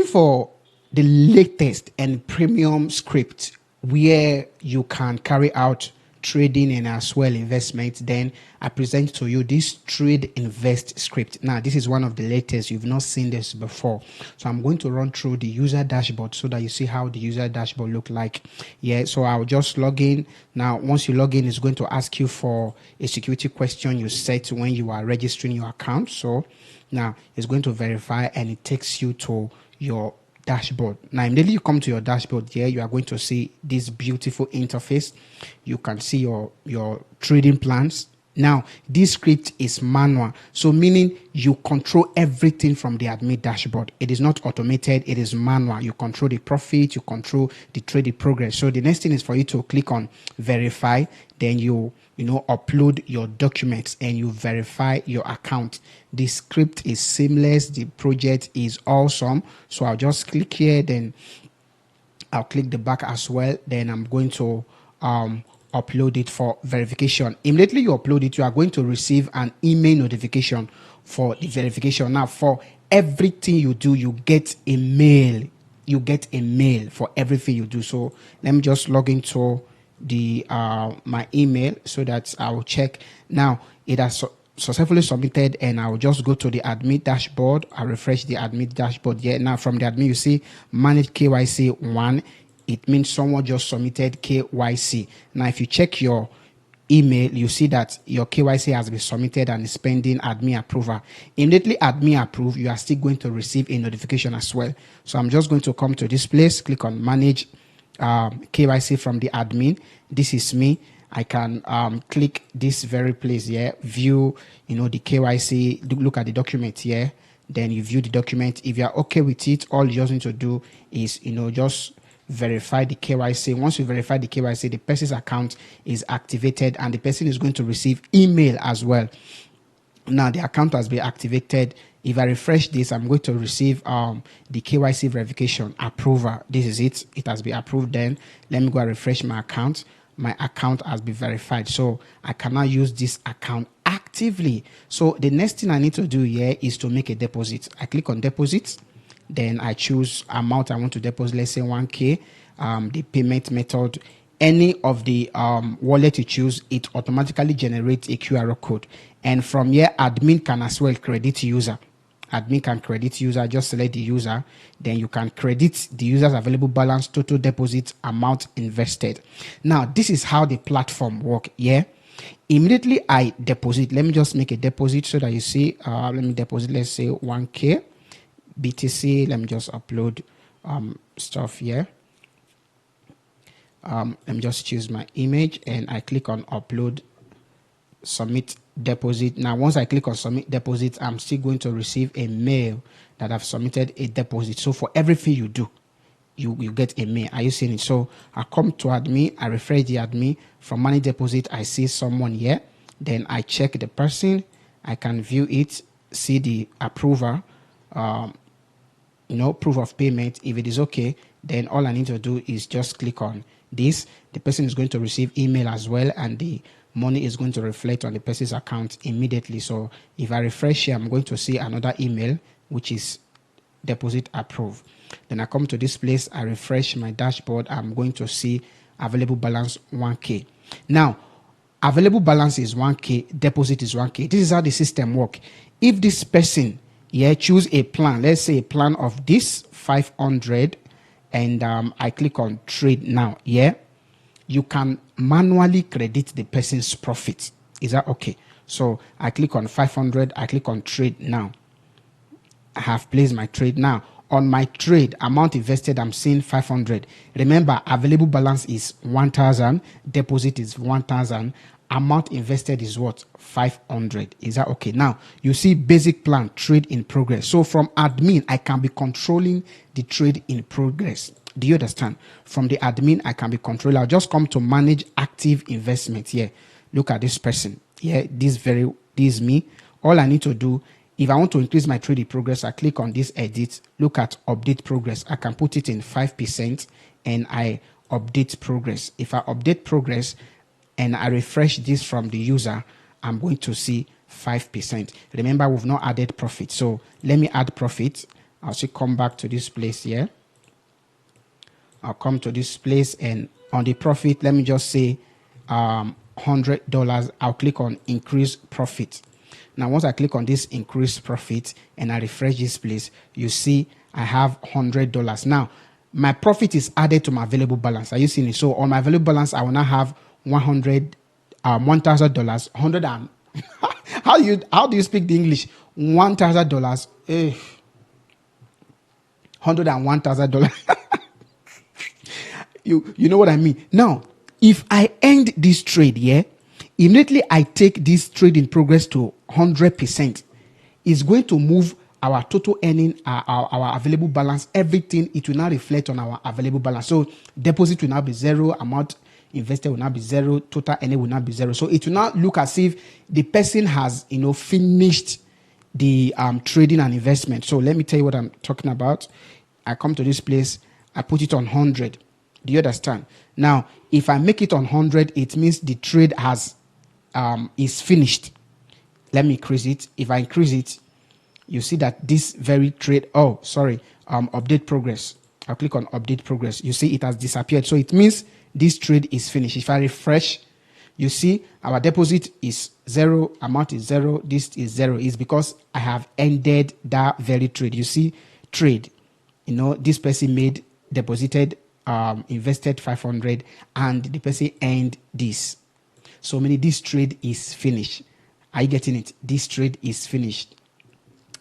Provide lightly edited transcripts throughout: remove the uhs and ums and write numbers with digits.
for the latest and premium script where you can carry out trading and as well investment, then I present to you this trade invest script. Now this is one of the latest. You've not seen this before, so I'm going to run through the user dashboard so that you see how the user dashboard look like. Yeah, so I'll just log in. Now once you log in, it's going to ask you for a security question you set when you are registering your account. So now it's going to verify and it takes you to your dashboard. Now immediately you come to your dashboard here, you are going to see this beautiful interface. You can see your trading plans. Now this script is manual, so meaning you control everything from the admin dashboard. It is not automated, it is manual. You control the profit, you control the trading progress. So the next thing is for you to click on verify, then you upload your documents and you verify your account. The script is seamless, the project is awesome. So I'll just click here, then I'll click the back as well, then I'm going to upload it for verification. Immediately you upload it, you are going to receive an email notification for the verification. Now for everything you do, you get a mail. You get a mail for everything you do. So let me just log into the my email so that I will check. Now it has successfully submitted, and I'll just go to the admin dashboard. I refresh the admin dashboard here. Now from the admin you see manage KYC 1. It means someone just submitted KYC. Now if you check your email, you see that your KYC has been submitted and is pending admin approval. Immediately admin approve, you are still going to receive a notification as well. So I'm just going to come to this place, click on manage KYC from the admin. This is me. I can click this very place here, view the KYC, look at the document here, then you view the document. If you are okay with it, all you just need to do is just verify the KYC. Once you verify the KYC, the person's account is activated and the person is going to receive email as well. Now the account has been activated. If I refresh this, I'm going to receive the KYC verification approval. This is it. It has been approved. Then let me go and refresh my account. My account has been verified, so I cannot use this account actively. So the next thing I need to do here is to make a deposit. I click on deposit. Then I choose amount I want to deposit, let's say 1K. The payment method, any of the wallet you choose, it automatically generates a QR code. And from here, admin can as well credit user. Admin can credit user, just select the user. Then you can credit the user's available balance, total deposit, amount invested. Now, this is how the platform works. Yeah. Immediately I deposit. Let me just make a deposit so that you see. Let me deposit, let's say 1K. BTC, let me just upload stuff here. Let me just choose my image and I click on upload, submit deposit. Now once I click on submit deposit, I'm still going to receive a mail that I've submitted a deposit. So for everything you do, you get a mail. Are you seeing it? So I come to admin, I refresh the admin. From money deposit, I see someone here. Then I check the person, I can view it, see the approval, proof of payment. If it is okay, then all I need to do is just click on this. The person is going to receive email as well, and the money is going to reflect on the person's account immediately. So if I refresh here, I'm going to see another email which is deposit approved. Then I come to this place, I refresh my dashboard, I'm going to see available balance 1K. Now available balance is 1K, deposit is 1K. This is how the system works. If this person choose a plan, let's say a plan of this 500, and I click on trade now. You can manually credit the person's profit. Is that okay? So I click on 500, I click on trade now. I have placed my trade. Now on my trade amount invested, I'm seeing 500. Remember, available balance is 1,000, deposit is 1,000. Amount invested is what? 500. Is that okay? Now you see basic plan, trade in progress. So from admin, I can be controlling the trade in progress. Do you understand? From the admin, I can be controlling. I'll just come to manage active investment here. Look at this person. This is me. All I need to do, if I want to increase my trade in progress, I click on this edit. Look at update progress. I can put it in 5% and I update progress. If I update progress, and I refresh this from the user, I'm going to see 5%. Remember, we've not added profit. So let me add profit. I'll still come back to this place here. I'll come to this place, and on the profit, let me just say $100. I'll click on increase profit. Now, once I click on this increase profit and I refresh this place, you see I have $100. Now, my profit is added to my available balance. Are you seeing it? So on my available balance, I will now have $1,000. $100 and how do you speak the English? $1,000. $101,000. You know what I mean? Now, if I end this trade, immediately I take this trade in progress to 100%, it's going to move our total earning, our available balance, everything. It will now reflect on our available balance. So deposit will now be zero, amount invested will now be zero, total earning will now be zero. So it will now look as if the person has, finished the trading and investment. So let me tell you what I'm talking about. I come to this place, I put it on 100. Do you understand? Now, if I make it on 100, it means the trade has is finished. Let me increase it. If I increase it, you see that this very trade, update progress. I'll click on update progress. You see it has disappeared. So it means this trade is finished. If I refresh, you see our deposit is zero, amount is zero, this is zero. It's because I have ended that very trade. You see, trade, this person deposited, invested 500, and the person earned this. So meaning this trade is finished. Are you getting it? This trade is finished.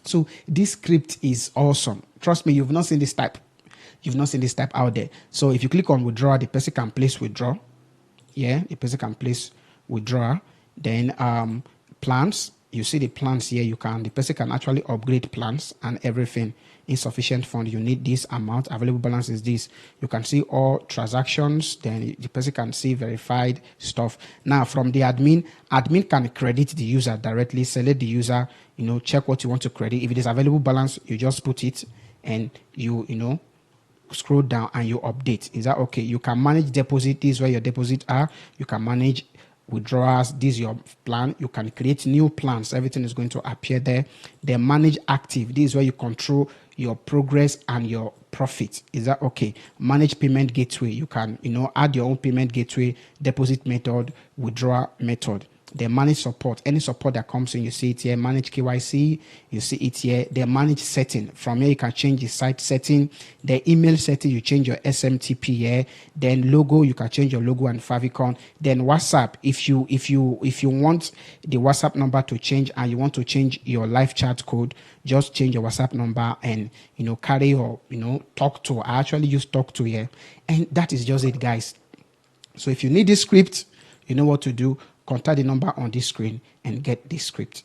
So this script is awesome. Trust me, you've not seen this type. You've not seen this type out there. So if you click on withdraw, the person can place withdraw. Yeah, the person can place withdraw. Then plans. You see the plans here. The person can actually upgrade plans and everything. Insufficient fund, you need this amount. Available balance is this. You can see all transactions. Then the person can see verified stuff. Now from the admin can credit the user directly. Select the user. Check what you want to credit. If it is available balance, you just put it, and you scroll down and you update. Is that okay? You can manage deposit. This is where your deposits are. You can manage withdrawals. This is your plan. You can create new plans. Everything is going to appear there. Then manage active. This is where you control your progress and your profit. Is that okay? Manage payment gateway. You can add your own payment gateway, deposit method, withdrawal method. Then manage support. Any support that comes in, you see it here. Manage KYC, you see it here. Then manage setting. From here, you can change the site setting. The email setting, you change your SMTP here. Then logo, you can change your logo and favicon. Then WhatsApp, if you want the WhatsApp number to change and you want to change your live chat code, just change your WhatsApp number and carry or talk to. I actually use talk to here, and that is just it, guys. So if you need this script, you know what to do. Contact the number on this screen and get this script.